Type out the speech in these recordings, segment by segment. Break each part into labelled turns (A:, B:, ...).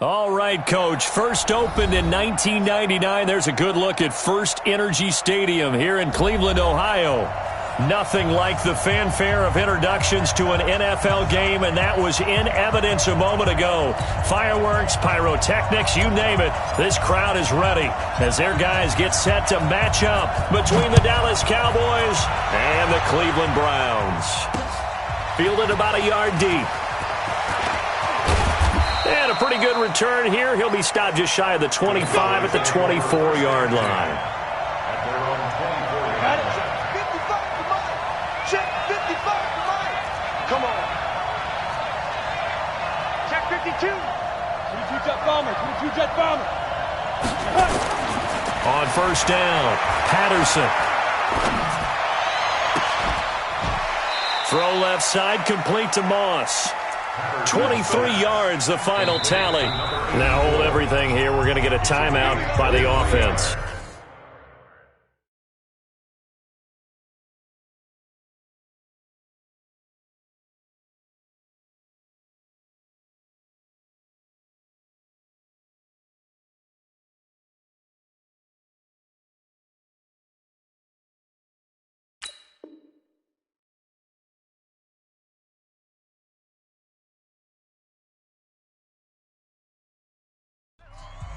A: All right, Coach. First opened in 1999. There's a good look at First Energy Stadium here in Cleveland, Ohio. Nothing like the fanfare of introductions to an NFL game, and that was in evidence a moment ago. Fireworks, pyrotechnics, you name it. This crowd is ready as their guys get set to match up between the Dallas Cowboys and the Cleveland Browns. Fielded about a yard deep. And a pretty good return here. He'll be stopped just shy of the 25 at the 24-yard line.
B: Check 55 to Mike. Come on. Check 52. 22 jet bomber. 22 jet bomber.
A: On first down, Patterson. Throw left side, complete to Moss. 23 yards, the final tally. Now hold everything here. We're going to get a timeout by the offense.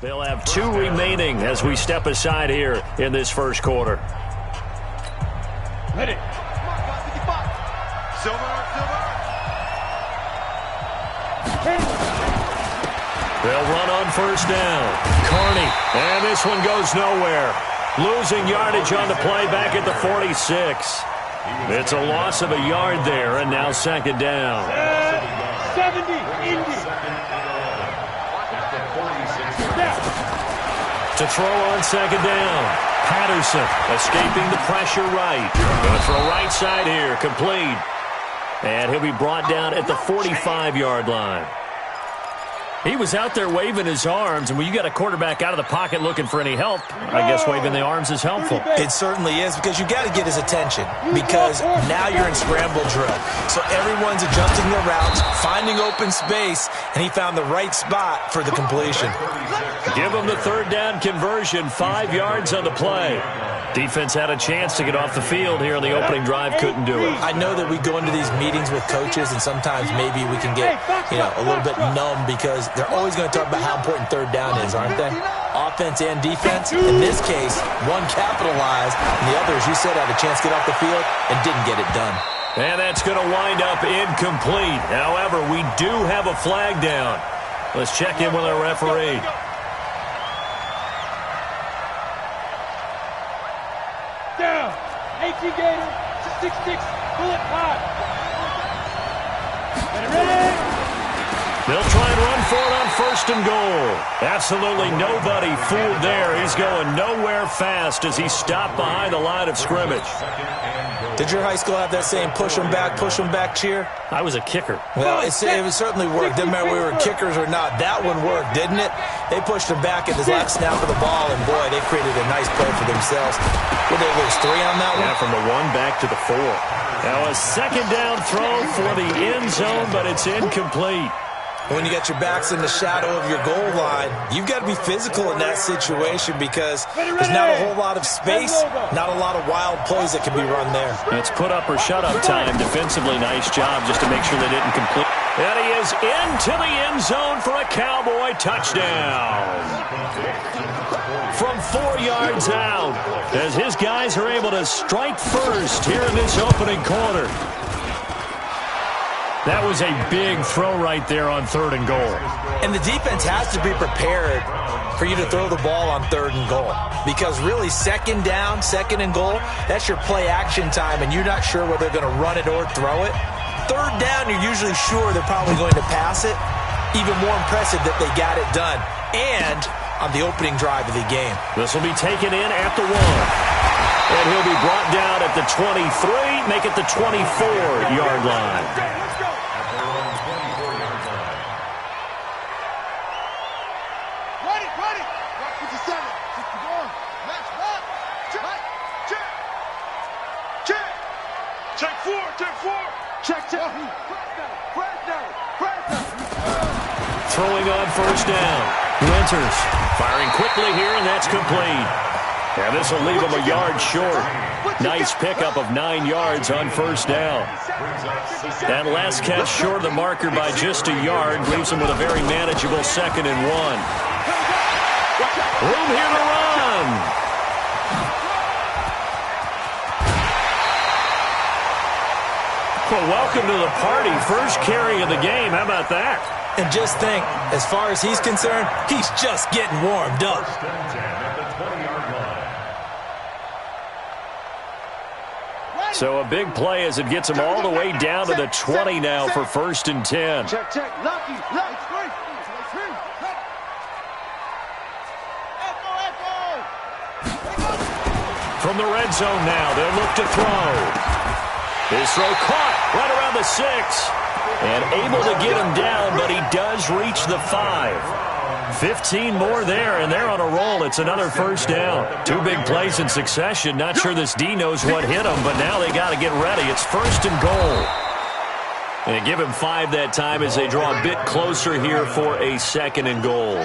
A: They'll have 2 remaining as we step aside here in this first quarter.
B: Ready. Silver.
A: They'll run on first down. Carney, and this one goes nowhere. Losing yardage on the play back at the 46. It's a loss of a yard there, and now second down.
B: 70, Indy.
A: To throw on second down. Patterson escaping the pressure right. Going to throw right side here, complete. And he'll be brought down at the 45-yard line. He was out there waving his arms, and when you got a quarterback out of the pocket looking for any help, I guess waving the arms is helpful.
C: It certainly is, because you got to get his attention, because now you're in scramble drill. So everyone's adjusting their routes, finding open space, and he found the right spot for the completion.
A: Give him the third down conversion, 5 yards on the play. Defense had a chance to get off the field here on the opening drive, couldn't do it.
C: I know that we go into these meetings with coaches, and sometimes maybe we can get, a little bit numb, because they're always going to talk about how important third down is, aren't they? Offense and defense. In this case, one capitalized, and the other, as you said, had a chance to get off the field and didn't get it done.
A: And that's going to wind up incomplete. However, we do have a flag down. Let's check in with our referee.
B: Down. 18 Gator. 6-6. Bullet pot. Ready?
A: They'll try and run for it on first and goal. Absolutely nobody fooled there. He's going nowhere fast as he stopped behind the line of scrimmage.
C: Did your high school have that same push 'em back cheer?
A: I was a kicker.
C: Well, it certainly worked. Didn't matter if we were kickers or not. That one worked, didn't it? They pushed him back at his last snap of the ball, and boy, they created a nice play for themselves. Would they lose 3 on that one?
A: Yeah, from the 1 back to the 4. Now a second down throw for the end zone, but it's incomplete.
C: When you got your backs in the shadow of your goal line, you've got to be physical in that situation, because there's not a whole lot of space, not a lot of wild plays that can be run there.
A: It's put up or shut up time. Defensively, nice job just to make sure they didn't complete. And he is into the end zone for a Cowboy touchdown. From 4 yards out, as his guys are able to strike first here in this opening quarter. That was a big throw right there on third and goal.
C: And the defense has to be prepared for you to throw the ball on third and goal, because really second down, second and goal, that's your play action time, and you're not sure whether they're going to run it or throw it. Third down, you're usually sure they're probably going to pass it. Even more impressive that they got it done, and on the opening drive of the game.
A: This will be taken in at the 1. And he'll be brought down at the 23, make it the 24-yard line. throwing on first down. Winters firing quickly here, and that's complete. And this will leave him a yard short. Nice pickup of 9 yards on first down. That last catch short of the marker by just a yard leaves him with a very manageable 2nd and 1. Room here to run. Well, welcome to the party. First carry of the game. How about that?
C: And just think, as far as he's concerned, he's just getting warmed up.
A: So a big play as it gets him all the way down to the 20 now for 1st and 10.
B: Check, check. Lucky.
A: From the red zone now, they'll look to throw. His throw caught right around the 6. And able to get him down, but he does reach the 5. 15 more there, and they're on a roll. It's another first down. 2 big plays in succession. Not sure this D knows what hit him, but now they got to get ready. It's 1st and goal. And give him 5 that time as they draw a bit closer here for a 2nd and goal.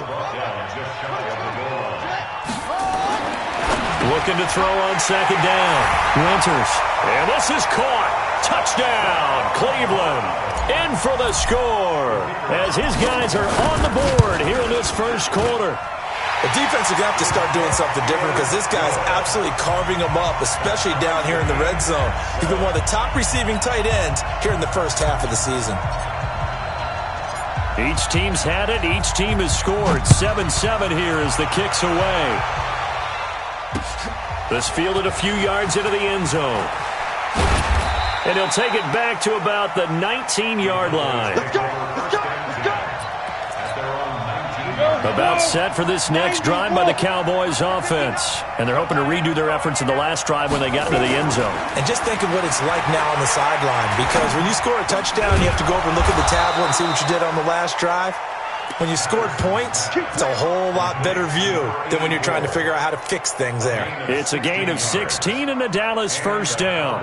A: Looking to throw on 2nd down. Winters. And this is caught. Touchdown, Cleveland. In for the score as his guys are on the board here in this first quarter.
C: The defense is going to have to start doing something different because this guy's absolutely carving them up, especially down here in the red zone. He's been one of the top receiving tight ends here in the first half of the season.
A: Each team's had it. Each team has scored. 7-7 here as the kick's away. This fielded a few yards into the end zone. And he'll take it back to about the 19-yard line.
B: Let's go. Let's go. Let's go.
A: About set for this next drive by the Cowboys offense. And they're hoping to redo their efforts in the last drive when they got into the end zone.
C: And just think of what it's like now on the sideline, because when you score a touchdown, you have to go over and look at the tablet and see what you did on the last drive. When you scored points, it's a whole lot better view than when you're trying to figure out how to fix things there.
A: It's a gain of 16 and a Dallas first down.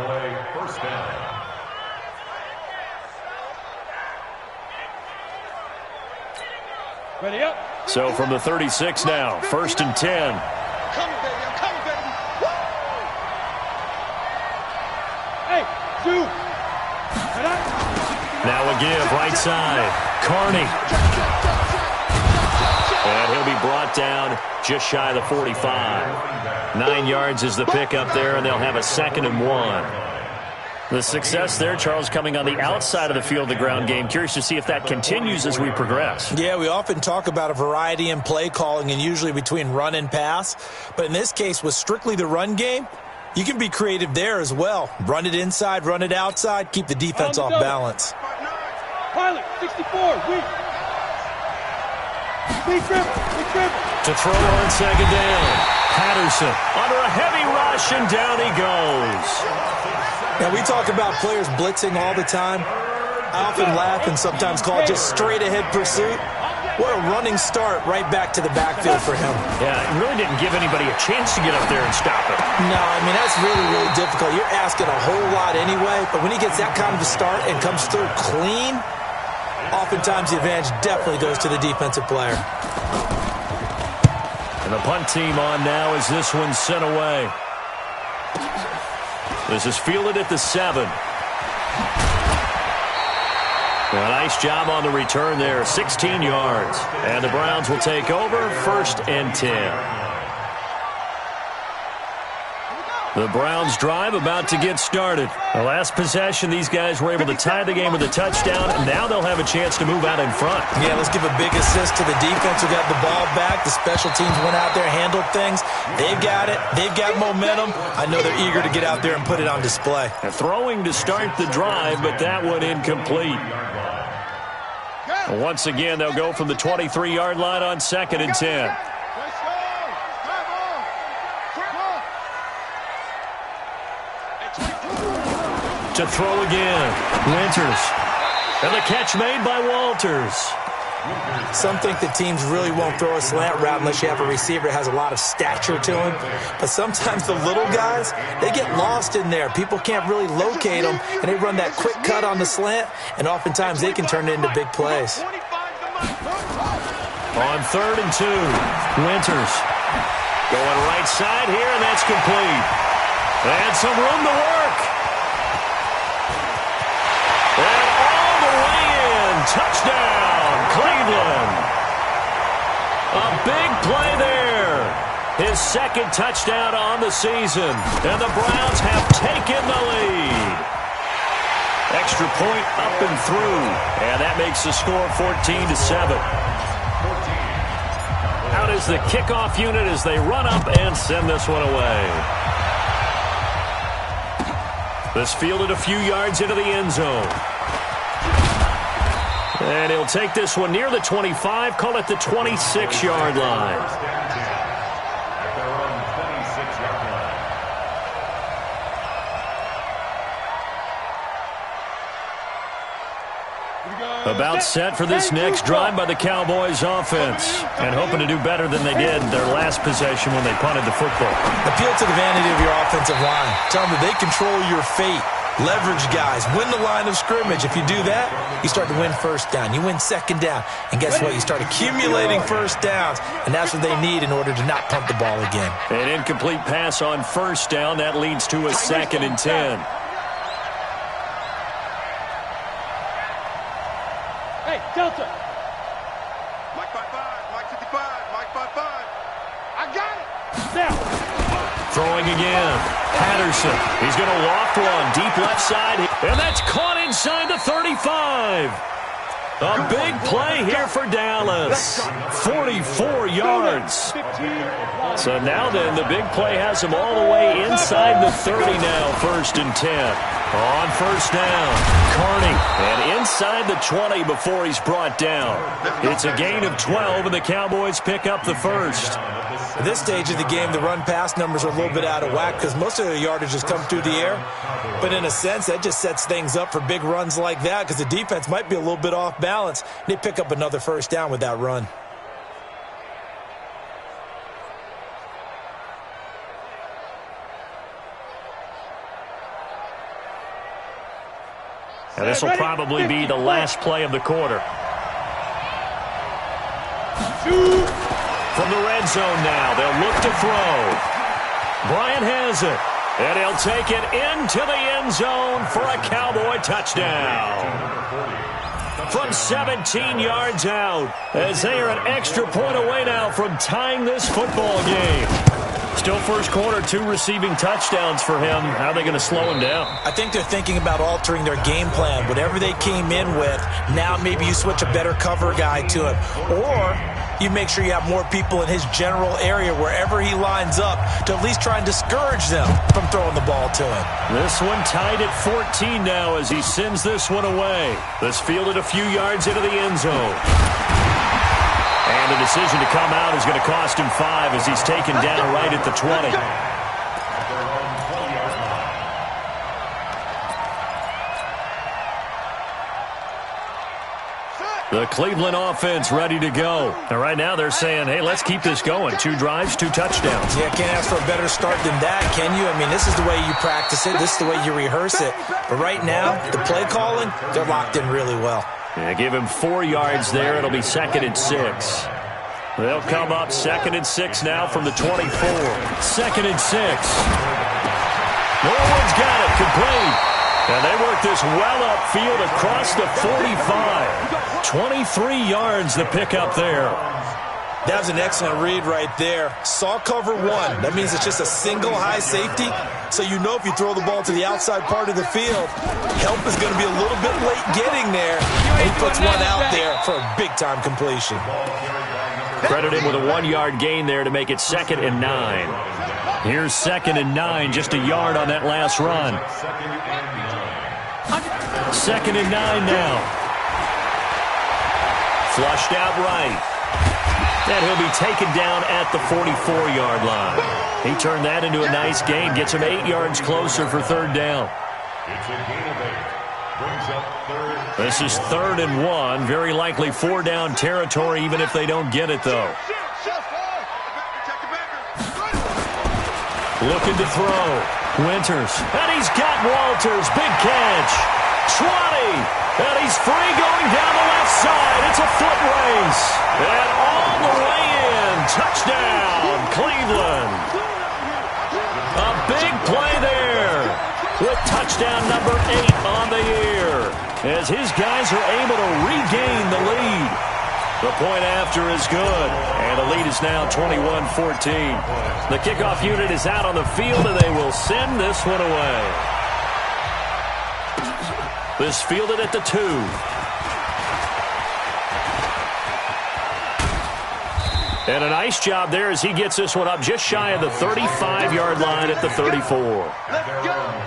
B: Ready up.
A: So from the 36 now, 1st and 10.
B: I'm coming, baby. I'm coming, baby. Woo! Hey, 2.
A: Now a give, right side. Carney. And he'll be brought down just shy of the 45. 9 yards is the pickup there, and they'll have a 2nd and 1. The success there, Charles, coming on the outside of the field, the ground game. Curious to see if that continues as we progress.
C: Yeah, we often talk about a variety in play calling and usually between run and pass. But in this case, with strictly the run game, you can be creative there as well. Run it inside, run it outside, keep the defense off balance.
B: Pilot, 64, weak. Big dribble.
A: To throw on 2nd down. Patterson under a heavy rush, and down he goes.
C: Now, we talk about players blitzing all the time. I often laugh and sometimes call it just straight-ahead pursuit. What a running start right back to the backfield for him.
A: Yeah, it really didn't give anybody a chance to get up there and stop him.
C: No, I mean, that's really, really difficult. You're asking a whole lot anyway, but when he gets that kind of a start and comes through clean, oftentimes the advantage definitely goes to the defensive player.
A: And the punt team on now as this one's sent away. This is fielded at the 7. A nice job on the return there, 16 yards. And the Browns will take over, 1st and 10. The Browns drive about to get started. The last possession, these guys were able to tie the game with a touchdown, and now they'll have a chance to move out in front.
C: Yeah, let's give a big assist to the defense who got the ball back. The special teams went out there, handled things. They've got it. They've got momentum. I know they're eager to get out there and put it on display.
A: And throwing to start the drive, but that one incomplete. And once again, they'll go from the 23-yard line on 2nd and 10. To throw again, Winters. And the catch made by Walters.
C: Some think that teams really won't throw a slant route unless you have a receiver that has a lot of stature to him. But sometimes the little guys, they get lost in there. People can't really locate them, and they run that quick cut on the slant, and oftentimes they can turn it into big plays.
A: On 3rd and 2, Winters going right side here, and that's complete. And some room to work. And all the way in. Touchdown, Cleveland. A big play there. His second touchdown on the season. And the Browns have taken the lead. Extra point up and through. And that makes the score 14-7. Out is the kickoff unit as they run up and send this one away. This fielded a few yards into the end zone. And he'll take this one near the 25, call it the 26-yard line. About set for this next drive by the Cowboys offense. And hoping to do better than they did their last possession when they punted the football.
C: Appeal to the vanity of your offensive line. Tell them that they control your fate. Leverage guys. Win the line of scrimmage. If you do that, you start to win first down. You win second down. And guess what? You start accumulating first downs. And that's what they need in order to not punt the ball again.
A: An incomplete pass on first down. That leads to a 2nd and 10.
B: Hey, Delta.
D: Mike 5-5, Mike 55, Mike 5-5.
B: I got it. Now.
A: Throwing again. Patterson. He's going to loft one. Deep left side. And that's caught inside the 35. A big play here for Dallas. 44 yards. So now then, the big play has him all the way inside the 30 now. 1st and 10. On first down, Carney. And inside the 20 before he's brought down. It's a gain of 12, and the Cowboys pick up the first.
C: At this stage of the game, the run-pass numbers are a little bit out of whack because most of their yardage has come through the air. But in a sense, that just sets things up for big runs like that because the defense might be a little bit off balance. They pick up another first down with that run.
A: And this will probably be the last play of the quarter. From the red zone now, they'll look to throw. Bryant has it, and he'll take it into the end zone for a Cowboy touchdown. From 17 yards out, as they are an extra point away now from tying this football game. Still first quarter, 2 receiving touchdowns for him. How are they going to slow him down?
C: I think they're thinking about altering their game plan. Whatever they came in with, now maybe you switch a better cover guy to him. Or you make sure you have more people in his general area wherever he lines up to at least try and discourage them from throwing the ball to him.
A: This one tied at 14 now as he sends this one away. This fielded a few yards into the end zone. And the decision to come out is going to cost him 5 as he's taken down right at the 20. The Cleveland offense ready to go. And right now they're saying, hey, let's keep this going. 2 drives, 2 touchdowns.
C: Yeah, can't ask for a better start than that, can you? I mean, this is the way you practice it. This is the way you rehearse it. But right now, the play calling, they're locked in really well.
A: Yeah, give him 4 yards there. It'll be 2nd and 6. They'll come up 2nd and 6 now from the 24. 2nd and 6. Norwood's got it, complete. And they work this well upfield across the 45. 23 yards the pickup there.
C: That was an excellent read right there. Saw cover 1. That means it's just a single high safety. So you know if you throw the ball to the outside part of the field, help is going to be a little bit late getting there. And he puts one out there for a big-time completion.
A: Credited with a 1-yard gain there to make it 2nd and 9. Here's 2nd and 9, just a yard on that last run. 2nd and 9 now. Flushed out right. And he'll be taken down at the 44-yard line. He turned that into a nice gain. Gets him 8 yards closer for 3rd down.
D: It's a gain of 8. Brings up 3rd.
A: This is 3rd and 1. Very likely 4-down territory, even if they don't get it, though. Looking to throw. Winters. And he's got Walters. Big catch. 20. And he's free going down the left side. It's a foot race. And all the way in. Touchdown, Cleveland. A big play there with touchdown number 8 on the year as his guys are able to regain the lead. The point after is good, and the lead is now 21-14. The kickoff unit is out on the field, and they will send this one away. This fielded at the 2. And a nice job there as he gets this one up just shy of the 35-yard line at the 34.
D: Let's go.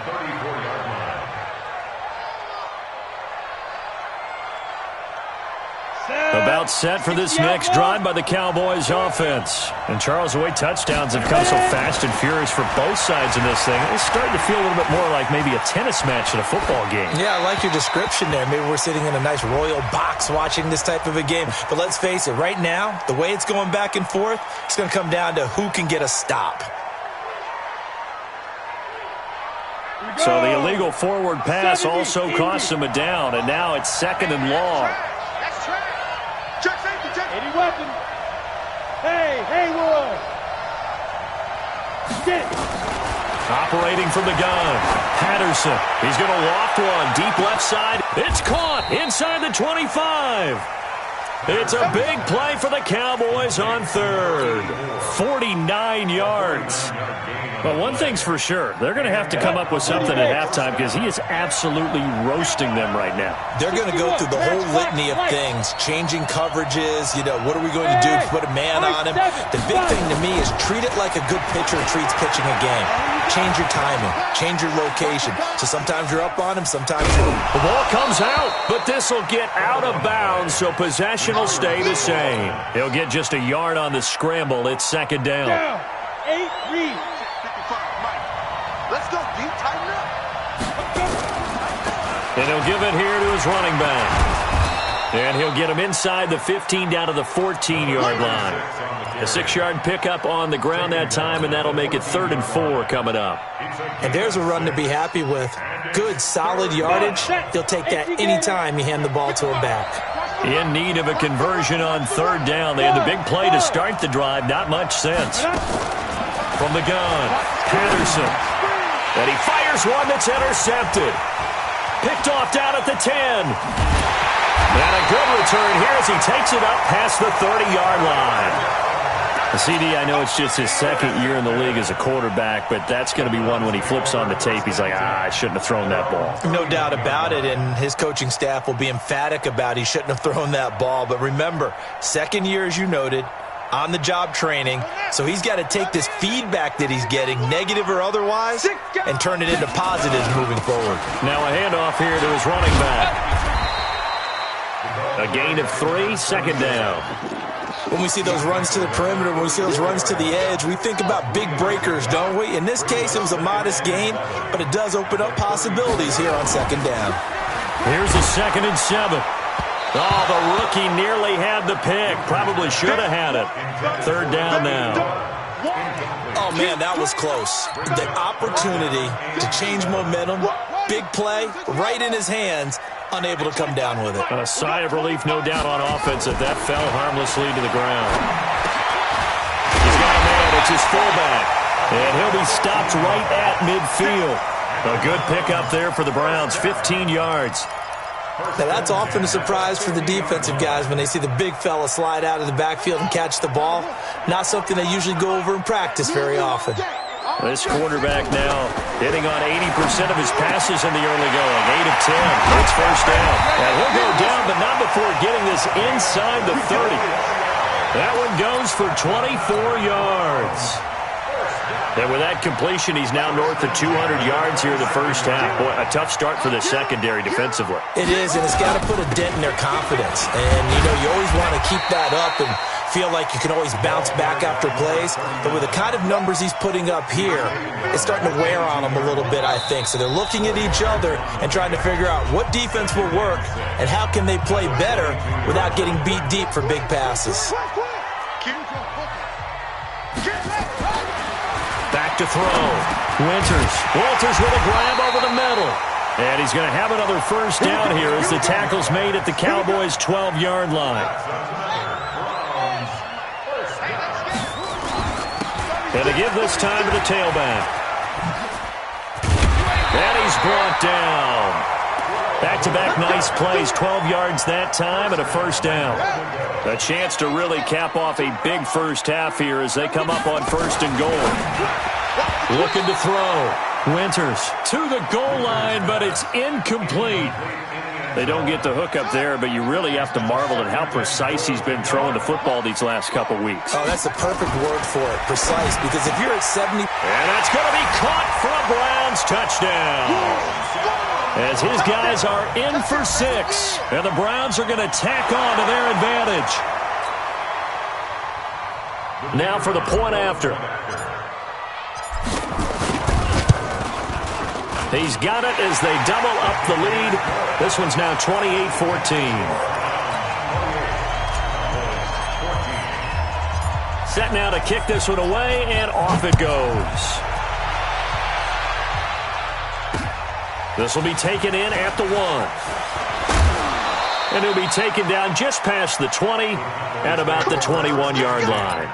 A: About set for this next drive by the Cowboys offense. And Charles, the way touchdowns have come so fast and furious for both sides in this thing, it's starting to feel a little bit more like maybe a tennis match in a football game.
C: Yeah, I like your description there. Maybe we're sitting in a nice royal box watching this type of a game. But let's face it, right now, the way it's going back and forth, it's going to come down to who can get a stop.
A: So the illegal forward pass also costs him a down, and now it's 2nd and long.
B: Any weapon. Hey, Haywood. Sit.
A: Operating from the gun. Patterson. He's going to loft one. Deep left side. It's caught inside the 25. It's a big play for the Cowboys on 3rd. 49 yards. But one thing's for sure. They're going to have to come up with something at halftime because he is absolutely roasting them right now.
C: They're going to go through the whole litany of things, changing coverages, what are we going to do to put a man on him? The big thing to me is treat it like a good pitcher treats pitching a game. Change your timing, change your location. So sometimes you're up on him, sometimes you're...
A: The ball comes out, but this will get out of bounds, so possession will stay the same. He'll get just a yard on the scramble. It's 2nd down.
B: 8 read.
D: Let's go, D. Tighten up.
A: And he'll give it here to his running back. And he'll get him inside the 15 down to the 14-yard line. A 6-yard pickup on the ground that time, and that'll make it 3rd and 4 coming up.
C: And there's a run to be happy with. Good, solid yardage. He'll take that anytime you hand the ball to him back.
A: In need of a conversion on 3rd down. They had the big play to start the drive. Not much sense. From the gun, Patterson. And he fires one that's intercepted. Picked off down at the 10. And a good return here as he takes it up past the 30-yard line. The CD, I know it's just his 2nd year in the league as a quarterback, but that's going to be one when he flips on the tape. He's like, I shouldn't have thrown that ball.
C: No doubt about it, and his coaching staff will be emphatic about he shouldn't have thrown that ball. But remember, 2nd year, as you noted, on-the-job training, so he's got to take this feedback that he's getting, negative or otherwise, and turn it into positives moving forward.
A: Now a handoff here to his running back. A gain of 3, 2nd down.
C: When we see those runs to the perimeter, when we see those runs to the edge, we think about big breakers, don't we? In this case, it was a modest gain, but it does open up possibilities here on 2nd down.
A: Here's a 2nd and 7. Oh, the rookie nearly had the pick. Probably should have had it. 3rd down now.
C: Oh, man, that was close. The opportunity to change momentum, big play, right in his hands, unable to come down with it.
A: A sigh of relief, no doubt, on offense if that fell harmlessly to the ground. He's got a man. It's his fullback. And he'll be stopped right at midfield. A good pickup there for the Browns, 15 yards.
C: Now, that's often a surprise for the defensive guys when they see the big fella slide out of the backfield and catch the ball. Not something they usually go over in practice very often.
A: This quarterback now hitting on 80% of his passes in the early going. 8 of 10. It's 1st down. And he'll go down, but not before getting this inside the 30. That one goes for 24 yards. And with that completion, he's now north of 200 yards here in the first half. Boy, a tough start for the secondary defensively.
C: It is, and it's got to put a dent in their confidence. And, you always want to keep that up and feel like you can always bounce back after plays. But with the kind of numbers he's putting up here, it's starting to wear on them a little bit, I think. So they're looking at each other and trying to figure out what defense will work and how can they play better without getting beat deep for big passes.
A: Back to throw. Walters with a grab over the middle. And he's going to have another 1st down here as the tackle's made at the Cowboys' 12-yard line. And they give this time to the tailback. And he's brought down. Back-to-back nice plays, 12 yards that time and a first down. A chance to really cap off a big first half here as they come up on first and goal. Looking to throw. Winters to the goal line, but it's incomplete. They don't get the hook up there, but you really have to marvel at how precise he's been throwing the football these last couple weeks.
C: Oh, that's the perfect word for it, precise, because if you're at 70...
A: And that's going to be caught for a Browns touchdown. As his guys are in for 6, and the Browns are going to tack on to their advantage. Now for the point after. He's got it as they double up the lead. This one's now 28-14. Set now to kick this one away, and off it goes. This will be taken in at the 1. And he'll be taken down just past the 20 at about the 21-yard line.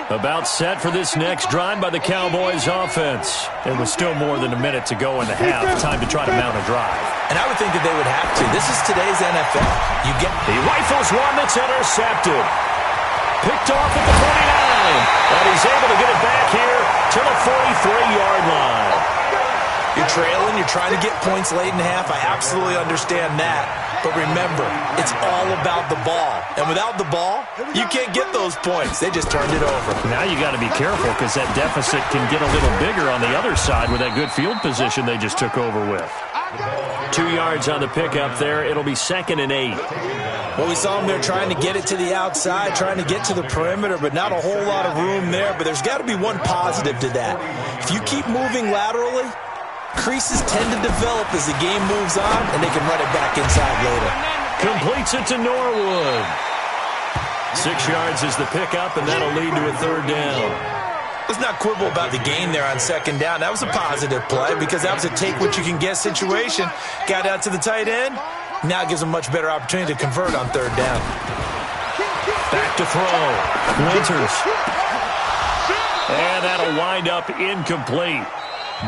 A: About set for this next drive by the Cowboys offense. It was still more than a minute to go in the half. Time to try to mount a drive.
C: And I would think that they would have to. This is today's NFL.
A: He rifles one that's intercepted. Picked off at the 49. And he's able to get it back here to the 43-yard line.
C: You're trailing. You're trying to get points late in the half. I absolutely understand that. But remember, it's all about the ball. And without the ball, you can't get those points. They just turned it over.
A: Now you got to be careful because that deficit can get a little bigger on the other side with that good field position they just took over with. 2 yards on the pickup there. It'll be 2nd and 8.
C: Well, we saw them there trying to get it to the outside, trying to get to the perimeter, but not a whole lot of room there. But there's got to be one positive to that. If you keep moving laterally, creases tend to develop as the game moves on, and they can run it back inside later.
A: Completes it to Norwood. 6 yards is the pickup, and that'll lead to a 3rd down.
C: Let's not quibble about the gain there on 2nd down. That was a positive play because that was a take-what-you-can-get situation. Got out to the tight end. Now it gives them a much better opportunity to convert on 3rd down.
A: Back to throw. Winters. And that'll wind up incomplete.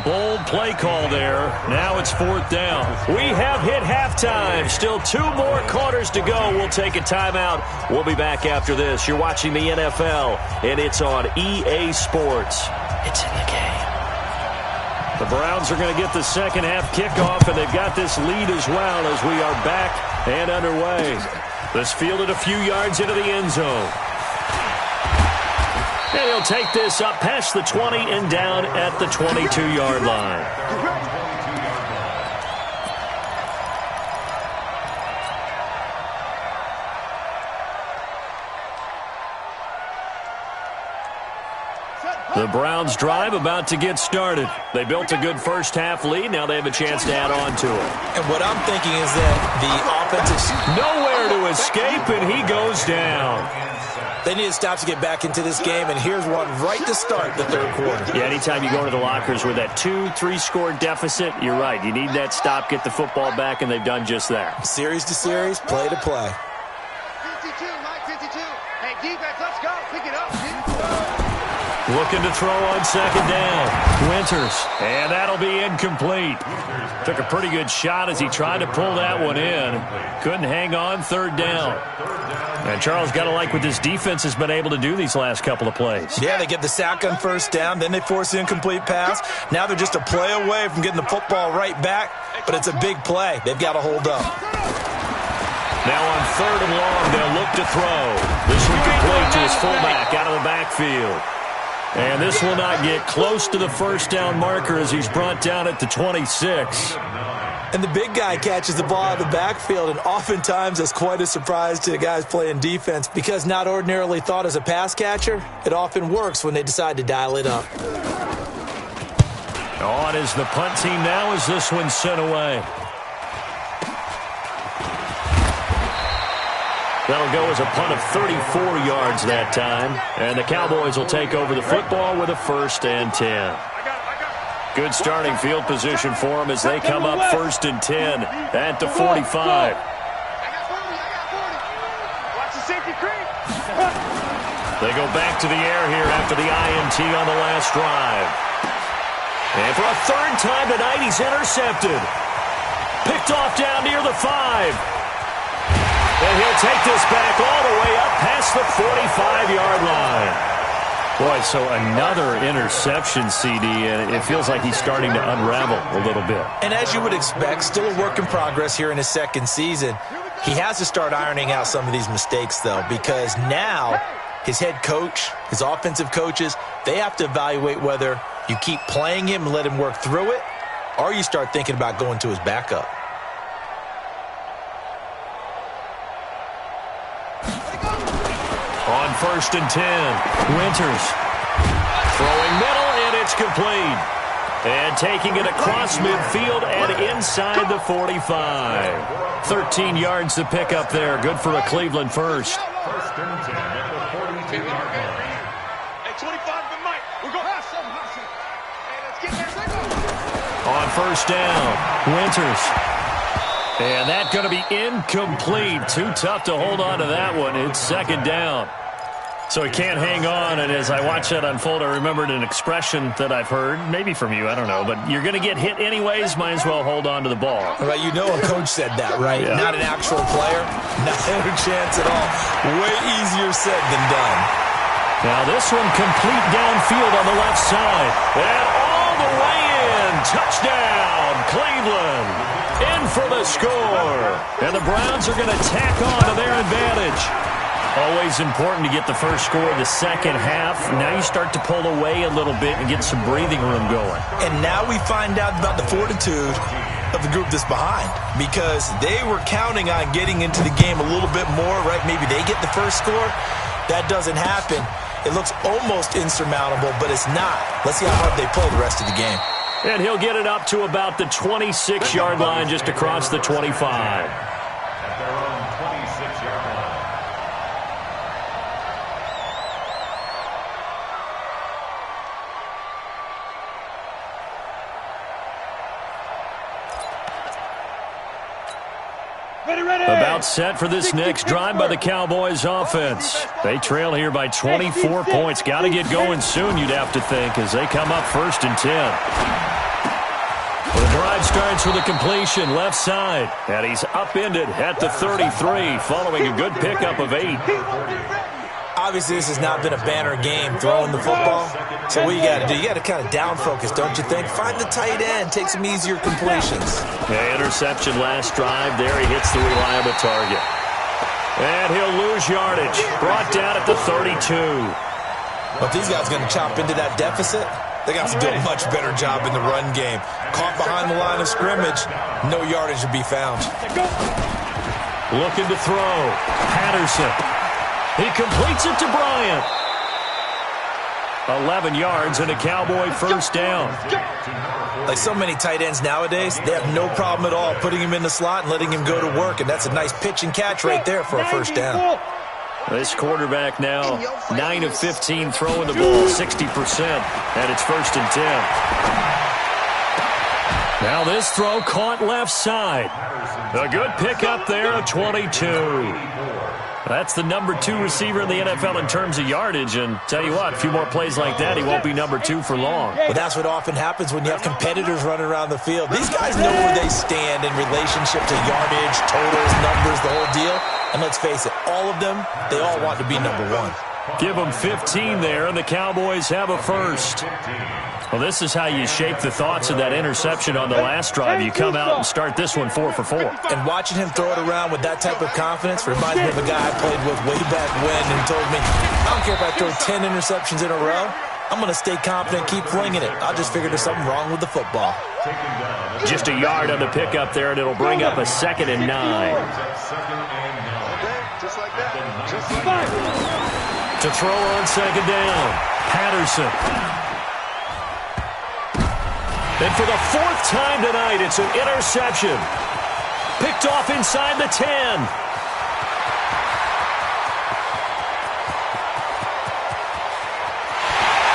A: Bold play call there. Now it's 4th down. We have hit halftime. Still 2 more quarters to go. We'll take a timeout. We'll be back after this. You're watching the NFL, and it's on EA Sports. It's in the game. The Browns are going to get the second half kickoff, and they've got this lead as well as we are back and underway. This fielded a few yards into the end zone. And he'll take this up past the 20 and down at the 22-yard line. The Browns drive about to get started. They built a good first half lead. Now they have a chance to add on to it.
C: And what I'm thinking is that the offense is
A: nowhere to escape, and he goes down.
C: They need to stop to get back into this game, and here's one right to start the 3rd quarter.
A: Yeah, anytime you go into the lockers with that 2-3 score deficit, you're right. You need that stop, get the football back, and they've done just that.
C: Series to series, play to play.
B: 52, Mike, 52. Hey, defense, let's go. Pick it up,
A: Looking to throw on 2nd down. Winters. And that'll be incomplete. Took a pretty good shot as he tried to pull that one in. Couldn't hang on. 3rd down. And Charles, got to like what this defense has been able to do these last couple of plays.
C: Yeah, they get the sack on 1st down, then they force the incomplete pass. Now they're just a play away from getting the football right back, but it's a big play. They've got to hold up.
A: Now on 3rd and long, they'll look to throw. This one complete to his fullback out of the backfield. And this will not get close to the 1st down marker as he's brought down at the 26.
C: And the big guy catches the ball out of the backfield, and oftentimes that's quite a surprise to the guys playing defense because not ordinarily thought as a pass catcher, it often works when they decide to dial it up.
A: On is the punt team now as this one's sent away. That'll go as a punt of 34 yards that time. And the Cowboys will take over the football with a 1st and 10. Good starting field position for them as they come up 1st and 10 at the 45.
B: Watch the safety creep.
A: They go back to the air here after the INT on the last drive. And for a third time tonight, he's intercepted. Picked off down near the 5. And he'll take this back all the way up past the 45-yard line. Boy, so another interception, CD, and it feels like he's starting to unravel a little bit.
C: And as you would expect, still a work in progress here in his second season. He has to start ironing out some of these mistakes, though, because now his head coach, his offensive coaches, they have to evaluate whether you keep playing him and let him work through it, or you start thinking about going to his backup.
A: On 1st and 10, Winters throwing middle, and it's complete. And taking it across midfield and inside the 45. 13 yards to pick up there. Good for a Cleveland first.
D: First and 10 at the 42-yard line.
B: Hey, 25 for Mike. We're going to have some hustle. Hey, let's get there.
A: On 1st down, Winters. And that's going to be incomplete. Too tough to hold on to that one. It's 2nd down. So he can't hang on, and as I watch that unfold, I remembered an expression that I've heard, maybe from you, I don't know, but you're going to get hit anyways, might as well hold on to the ball.
C: Right, you know a coach said that, right?
A: Yeah.
C: Not an actual player. Not a chance at all. Way easier said than done.
A: Now this one complete downfield on the left side. And all the way in. Touchdown, Cleveland. In for the score. And the Browns are going to tack on to their advantage. Always important to get the first score of the second half. Now you start to pull away a little bit and get some breathing room going.
C: And now we find out about the fortitude of the group that's behind, because they were counting on getting into the game a little bit more, right? Maybe they get the first score. That doesn't happen. It looks almost insurmountable, but it's not. Let's see how hard they play the rest of the game.
A: And he'll get it up to about the 26-yard line, just across the 25.
D: At their own 26-yard line.
A: About set for this next drive by the Cowboys offense. They trail here by 24 points. Got to get going soon, you'd have to think, as they come up 1st and 10. Well, the drive starts with a completion left side, and he's upended at the 33 following a good pickup of 8.
C: Obviously, this has not been a banner game throwing the football. So what you got to do, you got to kind of down focus, don't you think? Find the tight end, take some easier completions.
A: Yeah, interception last drive. There he hits the reliable target. And he'll lose yardage. Brought down at the 32.
C: But if these guys are going to chop into that deficit, they got to do a much better job in the run game. Caught behind the line of scrimmage, no yardage to be found.
A: Looking to throw. Patterson. He completes it to Bryant. 11 yards and a Cowboy first down.
C: Like so many tight ends nowadays, they have no problem at all putting him in the slot and letting him go to work, and that's a nice pitch and catch right there for a first down.
A: This quarterback now 9 of 15 throwing the ball, 60%, and it's 1st and 10. Now this throw caught left side. A good pickup there at 22. That's the number 2 receiver in the NFL in terms of yardage, and tell you what, a few more plays like that, he won't be number 2 for long.
C: Well, that's what often happens when you have competitors running around the field. These guys know where they stand in relationship to yardage, totals, numbers, the whole deal. And let's face it, all of them, they all want to be number 1.
A: Give them 15 there, and the Cowboys have a first. Well, this is how you shake the thoughts of that interception on the last drive. You come out and start this one 4 for 4.
C: And watching him throw it around with that type of confidence reminds me of a guy I played with way back when who told me, I don't care if I throw 10 interceptions in a row. I'm going to stay confident, keep flinging it. I just figured there's something wrong with the football.
A: Just a yard on the pickup there, and it'll bring up a 2nd and 9.
B: Just like that. Just like that.
A: To throw on 2nd down, Patterson. And for the 4th time tonight, it's an interception. Picked off inside the 10.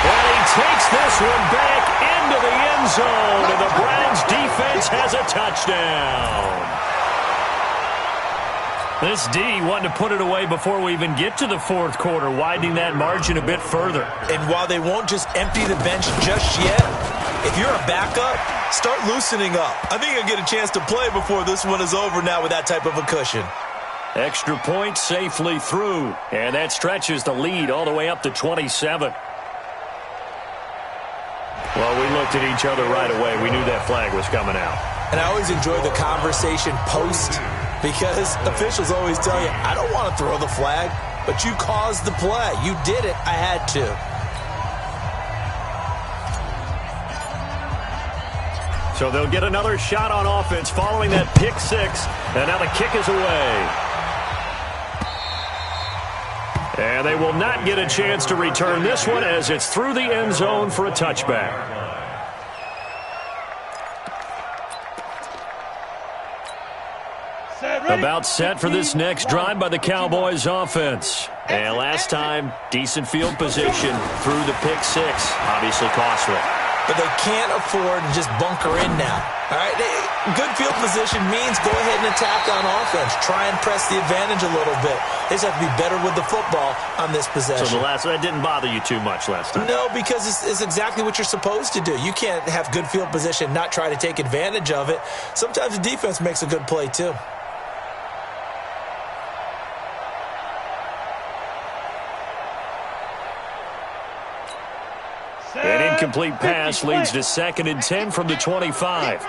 A: And he takes this one back into the end zone, and the Browns defense has a touchdown. This D wanting to put it away before we even get to the fourth quarter, widening that margin a bit further.
C: And while they won't just empty the bench just yet, if you're a backup, start loosening up. I think you'll get a chance to play before this one is over now with that type of a cushion.
A: Extra point safely through, and that stretches the lead all the way up to 27. Well, we looked at each other right away. We knew that flag was coming out.
C: And I always enjoy the conversation post because officials always tell you, I don't want to throw the flag, but you caused the play. You did it. I had to.
A: So they'll get another shot on offense following that pick six, and now the kick is away. And they will not get a chance to return this one as it's through the end zone for a touchback. About set for this next drive by the Cowboys offense. And last time, decent field position through the pick six. Obviously costly.
C: But they can't afford to just bunker in now. All right, good field position means go ahead and attack on offense. Try and press the advantage a little bit. They just have to be better with the football on this possession.
A: So that didn't bother you too much last time?
C: No, because it's exactly what you're supposed to do. You can't have good field position, not try to take advantage of it. Sometimes the defense makes a good play too.
A: An incomplete pass leads to 2nd and 10 from the 25.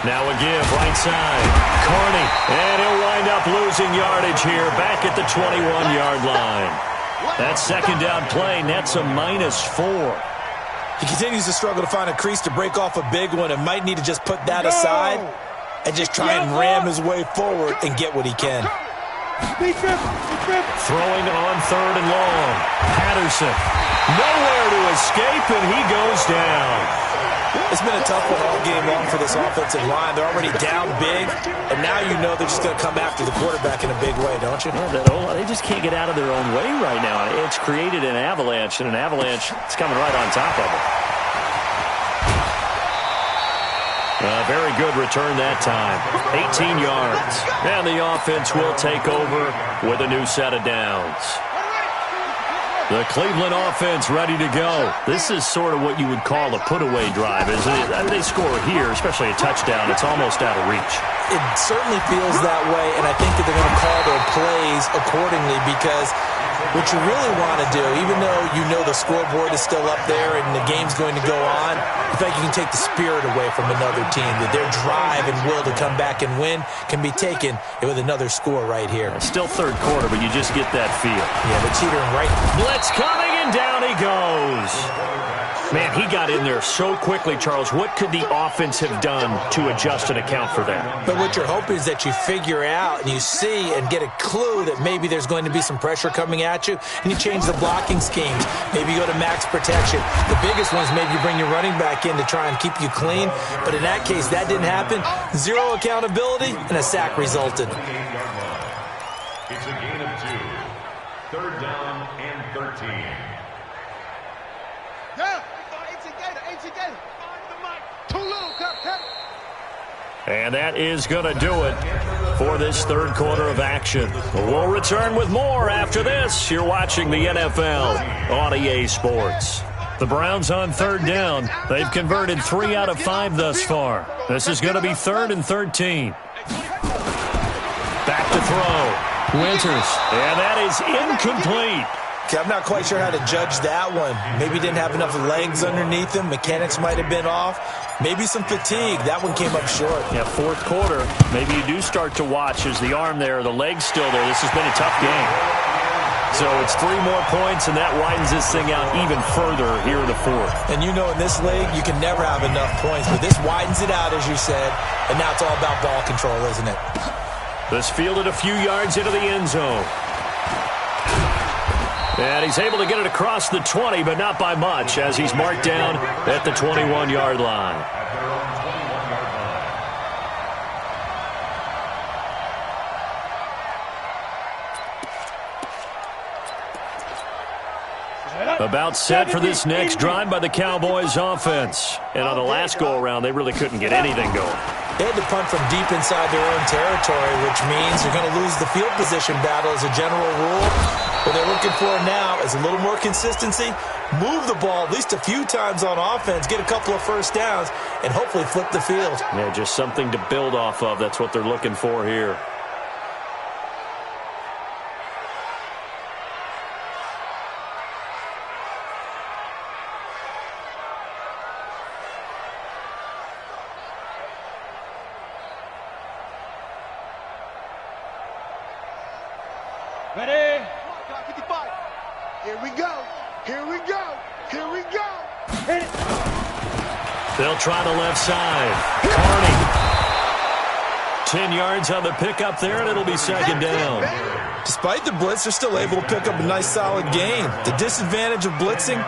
A: Now a give, right side. Carney, and he'll wind up losing yardage here back at the 21-yard line. That second down play nets a -4.
C: He continues to struggle to find a crease to break off a big one and might need to just put that aside and just try and ram his way forward and get what he can.
A: Throwing on 3rd and long. Patterson. Nowhere to escape, and he goes down.
C: It's been a tough one all game long for this offensive line. They're already down big, and now you know they're just going to come after the quarterback in a big way, don't you?
A: Yeah, they just can't get out of their own way right now. It's created an avalanche, and an avalanche is coming right on top of it. Very good return that time. 18 yards. And the offense will take over with a new set of downs. The Cleveland offense ready to go. This is sort of what you would call a put-away drive. As they score here, especially a touchdown, it's almost out of reach.
C: It certainly feels that way, and I think that they're going to call their plays accordingly because what you really want to do, even though you know the scoreboard is still up there and the game's going to go on, I think you can take the spirit away from another team, that their drive and will to come back and win can be taken with another score right here.
A: Still third quarter, but you just get that feel.
C: Yeah, they're teetering right.
A: Blitz coming, and down he goes. Man, he got in there so quickly, Charles. What could the offense have done to adjust and account for that?
C: But what you're hoping is that you figure out and you see and get a clue that maybe there's going to be some pressure coming at you, and you change the blocking schemes. Maybe you go to max protection. The biggest one is maybe you bring your running back in to try and keep you clean. But in that case, that didn't happen. Zero accountability, and a sack resulted.
E: It's a gain of 2. 3rd down and 13.
B: Yeah, ain't together. Too little, cut.
A: And that is going to do it for this third quarter of action. We'll return with more after this. You're watching the NFL on EA Sports. The Browns on 3rd down. They've converted 3 out of 5 thus far. This is going to be 3rd and 13. Back to throw. Winters. And that is incomplete.
C: Okay, I'm not quite sure how to judge that one. Maybe didn't have enough legs underneath him. Mechanics might have been off. Maybe some fatigue. That one came up short.
A: Yeah, fourth quarter. Maybe you do start to watch as the arm there, the leg's still there. This has been a tough game. So it's 3 more points, and that widens this thing out even further here in the fourth.
C: And you know in this league, you can never have enough points. But this widens it out, as you said. And now it's all about ball control, isn't it?
A: This fielded a few yards into the end zone. And he's able to get it across the 20, but not by much, as he's marked down at the 21-yard line. About set for this next drive by the Cowboys offense. And on the last go-around, they really couldn't get anything going.
C: They had to punt from deep inside their own territory, which means you're going to lose the field position battle as a general rule. What they're looking for now is a little more consistency, move the ball at least a few times on offense, get a couple of first downs, and hopefully flip the field.
A: Yeah, just something to build off of. That's what they're looking for here.
B: Ready? 55. Here we go. Here we go. Here we go. Hit it.
A: They'll try the left side. Carney. 10 yards on the pickup there, and it'll be second down.
C: Despite the blitz, they're still able to pick up a nice, solid gain. The disadvantage of blitzing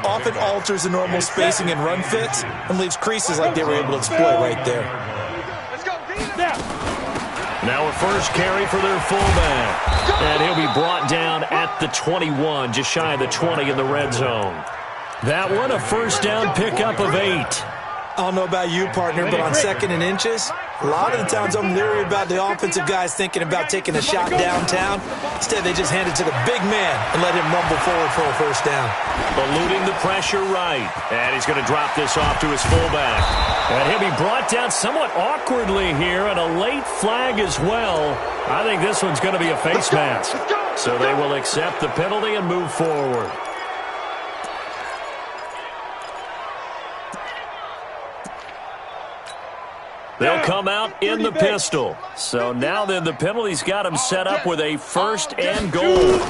C: often alters the normal spacing and run fits and leaves creases like they were able to exploit right there.
B: Let's go. Down.
A: Now a first carry for their fullback. And he'll be brought down at the 21, just shy of the 20 in the red zone. That one, a first down pickup of 8.
C: I don't know about you, partner, but on second and inches, a lot of the times I'm leery about the offensive guys thinking about taking a shot downtown. Instead, they just hand it to the big man and let him rumble forward for a first down.
A: Eluding the pressure right. And he's going to drop this off to his fullback. And he'll be brought down somewhat awkwardly here, and a late flag as well. I think this one's going to be a face mask. So they will accept the penalty and move forward. They'll come out in the pistol. So now then the penalty's got him set up with a first and goal.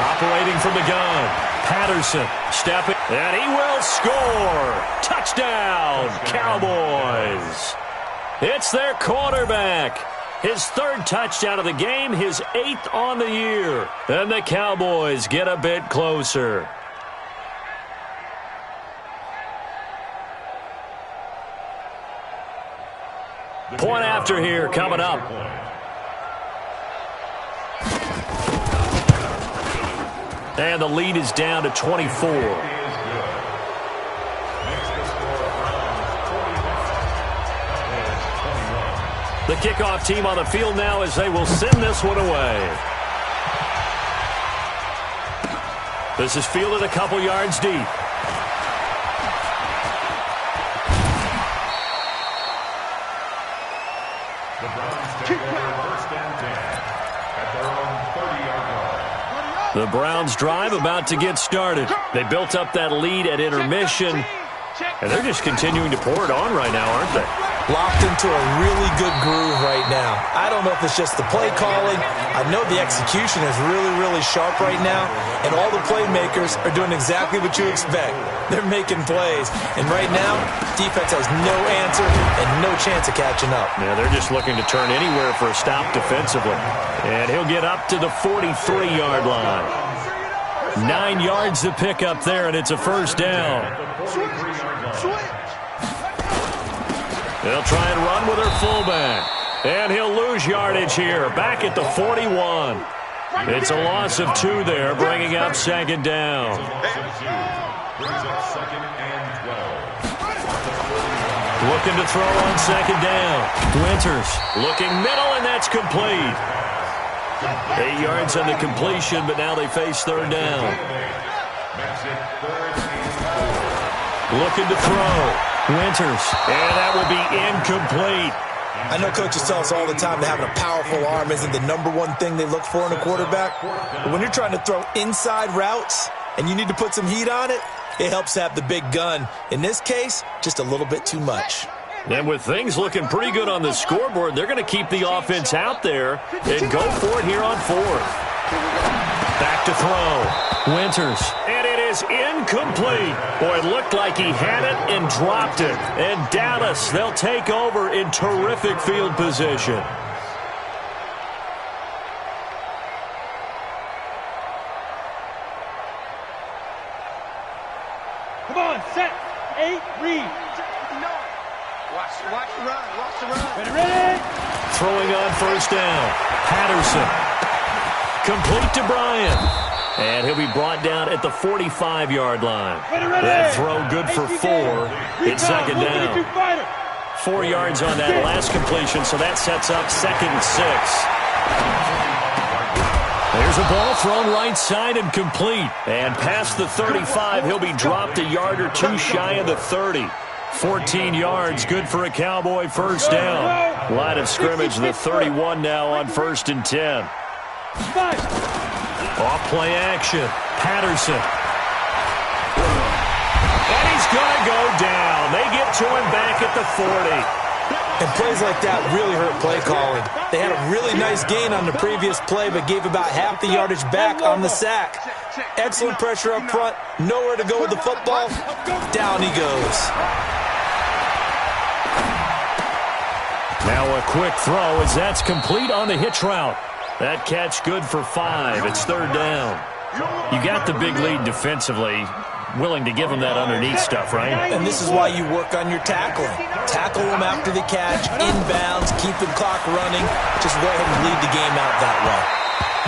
A: Operating from the gun. Patterson stepping, and he will score. Touchdown, Cowboys. It's their quarterback. His third touchdown of the game, his 8th on the year. And the Cowboys get a bit closer. Point after here coming up. And the lead is down to 24. The kickoff team on the field now as they will send this one away. This is fielded a couple yards deep.
E: The Browns take over first and 10 at their own 30-yard line.
A: The Browns drive about to get started. They built up that lead at intermission, and they're just continuing to pour it on right now, aren't they?
C: Locked into a really good groove right now. I don't know if it's just the play calling. I know the execution is really, really sharp right now, and all the playmakers are doing exactly what you expect. They're making plays, and right now, defense has no answer and no chance of catching up.
A: Yeah, they're just looking to turn anywhere for a stop defensively. And he'll get up to the 43-yard line. 9 yards to pick up there, and it's a first down. They'll try and run with her fullback. And he'll lose yardage here, back at the 41. It's a loss of 2 there, bringing up second down.
E: Brings up second and 12.
A: Looking to throw on second down. Winters looking middle, and that's complete. 8 yards on the completion, but now they face third down.
E: Makes it third and 4.
A: Looking to throw. Winters, and that will be incomplete.
C: I know coaches tell us all the time that having a powerful arm isn't the #1 thing they look for in a quarterback. But when you're trying to throw inside routes and you need to put some heat on it, it helps have the big gun. In this case, just a little bit too much.
A: And with things looking pretty good on the scoreboard, they're going to keep the offense out there and go for it here on 4th. Back to throw. Winters. And it is incomplete. Boy, it looked like he had it and dropped it. And Dallas, they'll take over in terrific field position.
B: Come on, set. 8, read. Watch the run. Watch the run. Ready?
A: Throwing on first down. Patterson. Complete to Bryant. And he'll be brought down at the 45-yard line. That throw good for 4. It's second down. 4 yards on that last completion, so that sets up 2nd and 6. There's a ball thrown right side and complete. And past the 35, he'll be dropped a yard or two shy of the 30. 14 yards, good for a Cowboy first down. Line of scrimmage, the 31 now on 1st and 10. Off play action, Patterson. And he's going to go down. They get to him back at the 40.
C: And plays like that really hurt play calling. They had a really nice gain on the previous play, but gave about half the yardage back on the sack. Excellent pressure up front. Nowhere to go with the football. Down he goes.
A: Now a quick throw as that's complete on the hitch route. That catch good for 5. It's 3rd down. You got the big lead defensively. Willing to give him that underneath stuff, right?
C: And this is why you work on your tackling. Tackle him after the catch, inbounds, keep the clock running. Just go ahead and lead the game out that way.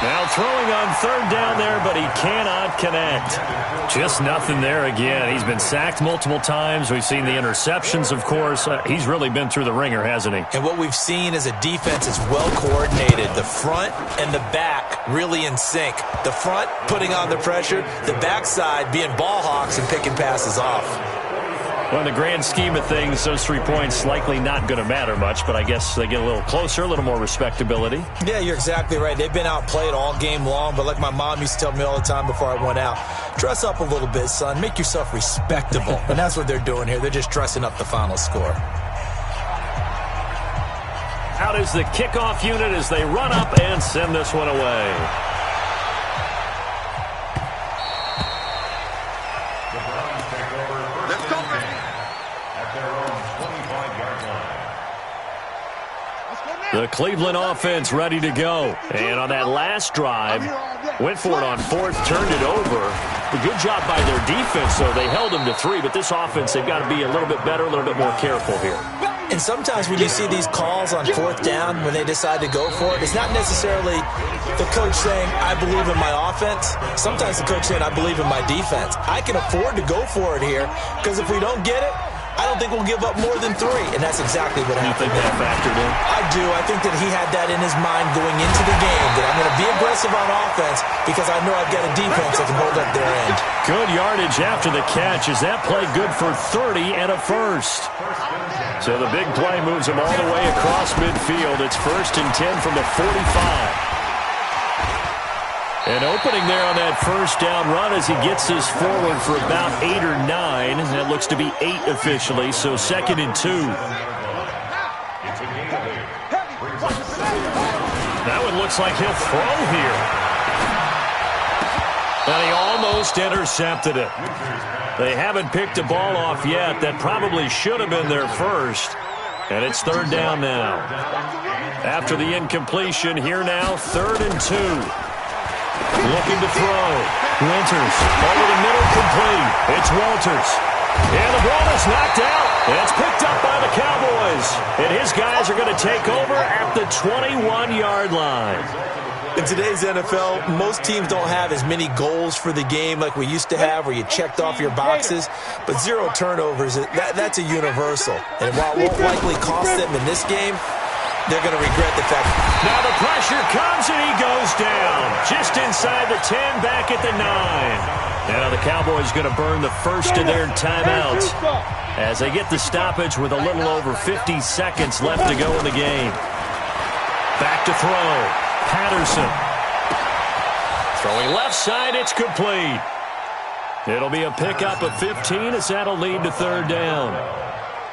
A: Now throwing on 3rd down there, but he cannot connect. Just nothing there again. He's been sacked multiple times. We've seen the interceptions, of course. He's really been through the ringer, hasn't he?
C: And what we've seen is a defense is well coordinated. The front and the back really in sync. The front putting on the pressure, the backside being ball hawks and picking passes off.
A: Well, in the grand scheme of things, those 3 points likely not going to matter much, but I guess they get a little closer, a little more respectability.
C: Yeah, you're exactly right. They've been outplayed all game long, but like my mom used to tell me all the time before I went out, dress up a little bit, son. Make yourself respectable. And that's what they're doing here. They're just dressing up the final score.
A: Out is the kickoff unit as they run up and send this one away. The Cleveland offense ready to go. And on that last drive, went for it on 4th, turned it over. A good job by their defense, though. They held them to 3, but this offense, they've got to be a little bit better, a little bit more careful here.
C: And sometimes when you see these calls on 4th down, when they decide to go for it, it's not necessarily the coach saying, I believe in my offense. Sometimes the coach saying, I believe in my defense. I can afford to go for it here, because if we don't get it, I don't think we'll give up more than 3, and that's exactly what happened.
A: You think that factored in?
C: I do. I think that he had that in his mind going into the game, that I'm going to be aggressive on offense because I know I've got a defense that can hold up their end.
A: Good yardage after the catch. Is that play good for 30 and a first? So the big play moves him all the way across midfield. It's 1st and 10 from the 45. And opening there on that first down run as he gets this forward for about 8 or 9. That looks to be 8 officially, so 2nd and 2. That one looks like he'll throw here. And he almost intercepted it. They haven't picked a ball off yet. That probably should have been their first. And it's 3rd down now. After the incompletion, here now, 3rd and 2. Looking to throw. Winters over the middle, complete. It's Walters. And the ball is knocked out. And it's picked up by the Cowboys. And his guys are going to take over at the 21-yard line.
C: In today's NFL, most teams don't have as many goals for the game like we used to have where you checked off your boxes. But 0 turnovers, that's a universal. And while it won't likely cost them in this game, they're going to regret the fact.
A: Now the pressure comes and he goes down. Just inside the 10, back at the 9. Now the Cowboys going to burn the first of their timeouts as they get the stoppage with a little over 50 seconds left to go in the game. Back to throw. Patterson. Throwing left side, it's complete. It'll be a pickup of 15 as that'll lead to 3rd down.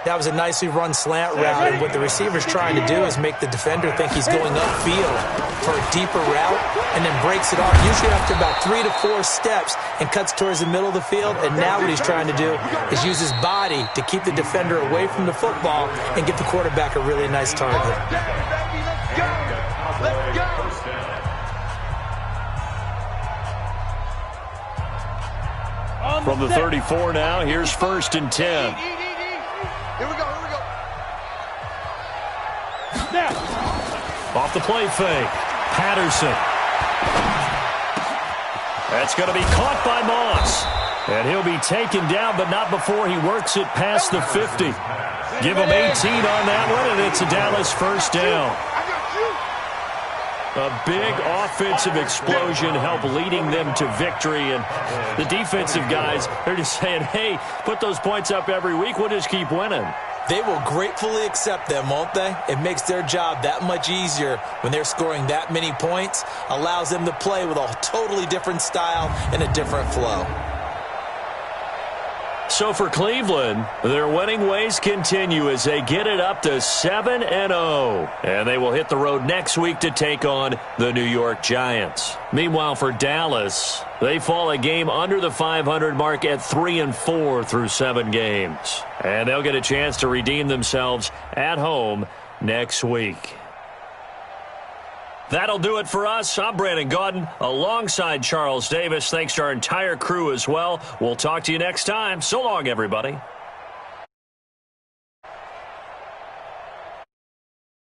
C: That was a nicely run slant route, and what the receiver's trying to do is make the defender think he's going upfield for a deeper route and then breaks it off, usually after about 3 to 4 steps, and cuts towards the middle of the field. And now what he's trying to do is use his body to keep the defender away from the football and get the quarterback a really nice target.
A: From the 34 now, here's 1st and 10.
B: Here we go.
A: Off the play fake. Patterson. That's going to be caught by Moss. And he'll be taken down, but not before he works it past the 50. Give them 18 on that one, and it's a Dallas first down. A big offensive explosion helped leading them to victory. And the defensive guys, they're just saying, hey, put those points up every week. We'll just keep winning.
C: They will gratefully accept them, won't they? It makes their job that much easier when they're scoring that many points. Allows them to play with a totally different style and a different flow.
A: So for Cleveland, their winning ways continue as they get it up to 7-0. And they will hit the road next week to take on the New York Giants. Meanwhile, for Dallas, they fall a game under the 500 mark at 3-4 through 7 games. And they'll get a chance to redeem themselves at home next week. That'll do it for us. I'm Brandon Gaudin alongside Charles Davis. Thanks to our entire crew as well. We'll talk to you next time. So long, everybody.